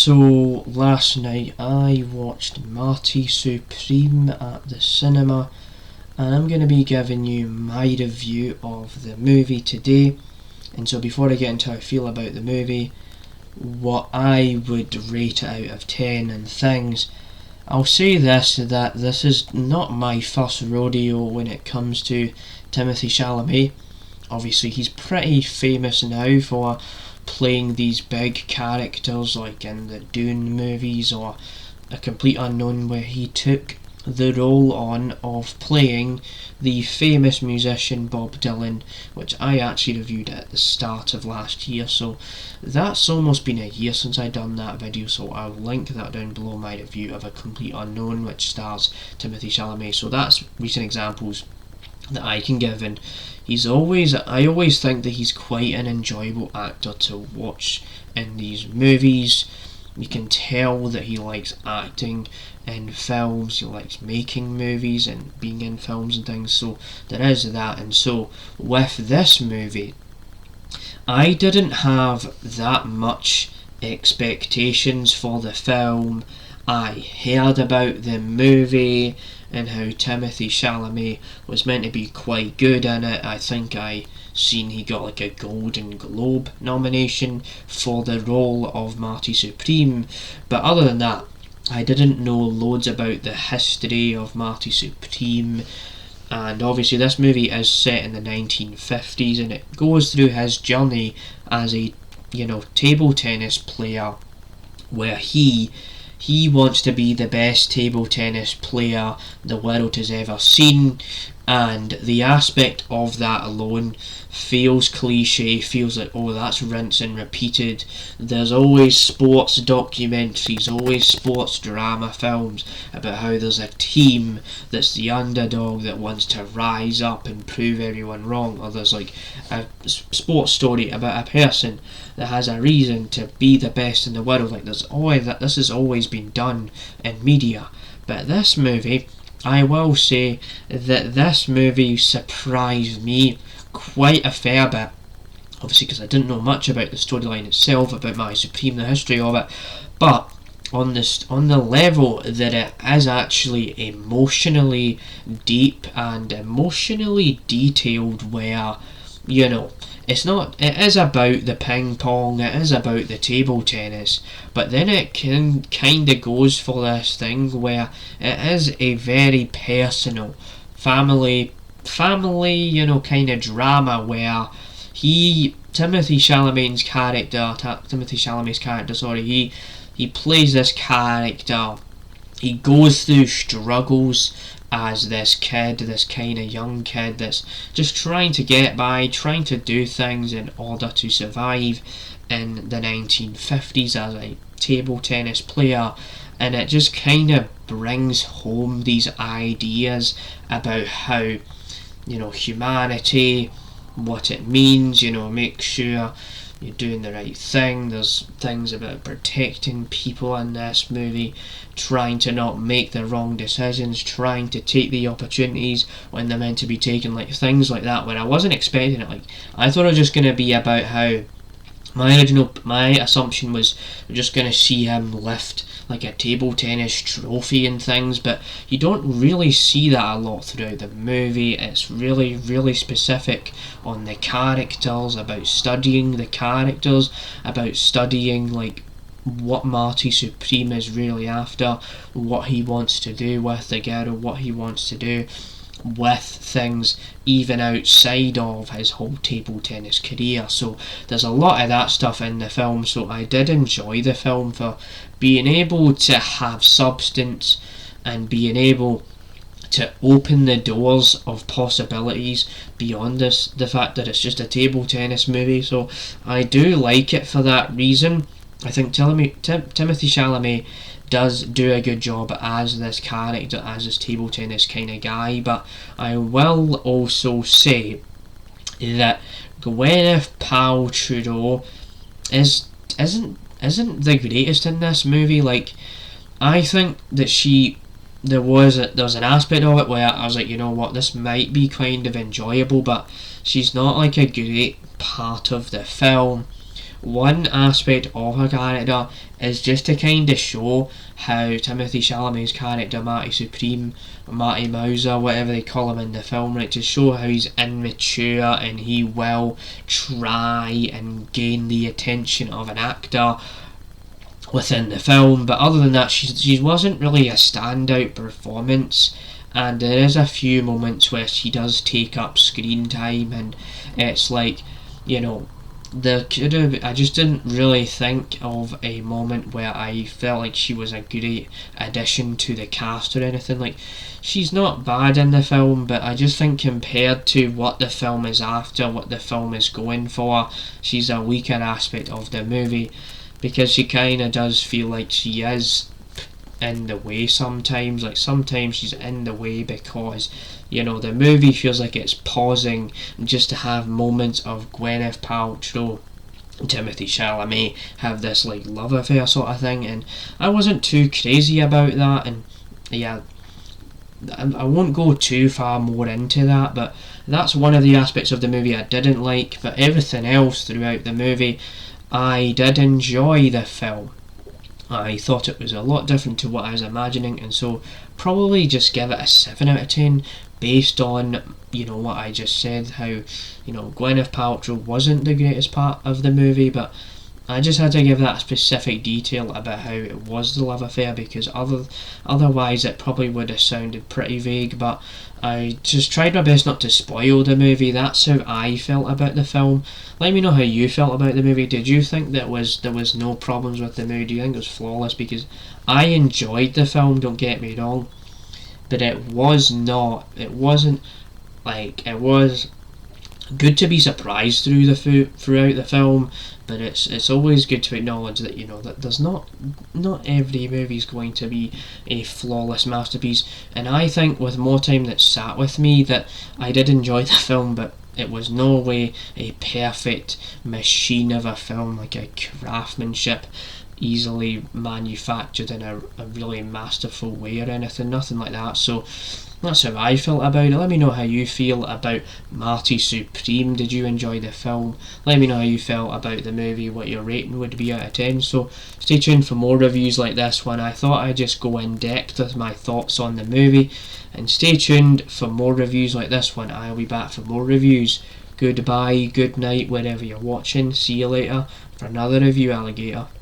So last night I watched Marty Supreme at the cinema, and I'm going to be giving you my review of the movie today. And so before I get into how I feel about the movie, what I would rate it out of 10 and things, I'll say that this is not my first rodeo when it comes to Timothee Chalamet. Obviously he's pretty famous now for playing these big characters like in the Dune movies or A Complete Unknown, where he took the role on of playing the famous musician Bob Dylan, which I actually reviewed at the start of last year, so that's almost been a year since I done that video, so I'll link that down below, my review of A Complete Unknown, which stars Timothee Chalamet. So that's recent examples that I can give, and I always think that he's quite an enjoyable actor to watch in these movies. You can tell that he likes acting in films, he likes making movies and being in films and things, so there is that. And so with this movie, I didn't have that much expectations for the film. I heard about the movie and how Timothee Chalamet was meant to be quite good in it. I think I seen he got like a Golden Globe nomination for the role of Marty Supreme, but other than that I didn't know loads about the history of Marty Supreme. And obviously this movie is set in the 1950s, and it goes through his journey as a table tennis player, where he wants to be the best table tennis player the world has ever seen, and the aspect of that alone feels cliche, feels like, oh, that's rinse and repeated. There's always sports documentaries, always sports drama films about how there's a team that's the underdog that wants to rise up and prove everyone wrong, or there's like a sports story about a person that has a reason to be the best in the world. Like there's always that. This has always been done in media, but this movie, I will say that this movie surprised me quite a fair bit, obviously because I didn't know much about the storyline itself, about Marty Supreme, the history of it, but on the level that it is actually emotionally deep and emotionally detailed, where it is about the ping pong, it is about the table tennis, but then it kind of goes for this thing where it is a very personal family kind of drama, where Timothee Chalamet's character, he plays this character. He goes through struggles as this kind of young kid that's just trying to get by, trying to do things in order to survive in the 1950s as a table tennis player. And it just kind of brings home these ideas about how humanity, what it means, make sure you're doing the right thing. There's things about protecting people in this movie, trying to not make the wrong decisions, trying to take the opportunities when they're meant to be taken, like things like that, where I wasn't expecting it. Like, I thought it was just going to be about how my assumption was we're just going to see him lift like a table tennis trophy and things, but you don't really see that a lot throughout the movie. It's really, really specific on the characters, about studying the characters, about studying like what Marty Supreme is really after, what he wants to do with the girl, what he wants to do with things even outside of his whole table tennis career. So there's a lot of that stuff in the film, so I did enjoy the film for being able to have substance and being able to open the doors of possibilities beyond the fact that it's just a table tennis movie. So I do like it for that reason. I think Timothee Chalamet does do a good job as this character, as this table tennis kind of guy, but I will also say that Gwyneth Paltrow isn't the greatest in this movie. Like, I think that there was an aspect of it where I was like, you know what, this might be kind of enjoyable, but she's not like a great part of the film. one aspect of her character is just to kind of show how Timothee Chalamet's character, Marty Supreme, or Marty Mauser, whatever they call him in the film, right, to show how he's immature and he will try and gain the attention of an actor within the film. But other than that, she wasn't really a standout performance, and there is a few moments where she does take up screen time, and it's like, you know, I just didn't really think of a moment where I felt like she was a great addition to the cast or anything. Like, she's not bad in the film, but I just think compared to what the film is after, what the film is going for, she's a weaker aspect of the movie, because she kind of does feel like she is in the way sometimes. Like, sometimes she's in the way because, you know, the movie feels like it's pausing just to have moments of Gwyneth Paltrow and Timothée Chalamet have this like love affair sort of thing, and I wasn't too crazy about that. And yeah, I won't go too far more into that, but that's one of the aspects of the movie I didn't like. But everything else throughout the movie, I did enjoy the film. I thought it was a lot different to what I was imagining, and so probably just give it a 7 out of 10 based on, you know, what I just said, how, you know, Gwyneth Paltrow wasn't the greatest part of the movie, but I just had to give that specific detail about how it was the love affair, because otherwise it probably would have sounded pretty vague. But I just tried my best not to spoil the movie. That's how I felt about the film. Let me know how you felt about the movie. Did you think that there was no problems with the movie? Do you think it was flawless? Because I enjoyed the film, don't get me wrong, but it wasn't like, it was good to be surprised throughout the film, but it's always good to acknowledge that, you know, that there's not every movie's going to be a flawless masterpiece. And I think with more time that sat with me, that I did enjoy the film, but it was no way a perfect machine of a film, like a craftsmanship easily manufactured in a really masterful way or anything, nothing like that. So that's how I felt about it. Let me know how you feel about Marty Supreme. Did you enjoy the film? Let me know how you felt about the movie, what your rating would be out of 10. So stay tuned for more reviews like this one. I thought I'd just go in depth with my thoughts on the movie, and stay tuned for more reviews like this one. I'll be back for more reviews. Goodbye, good night, wherever you're watching. See you later for another review, alligator.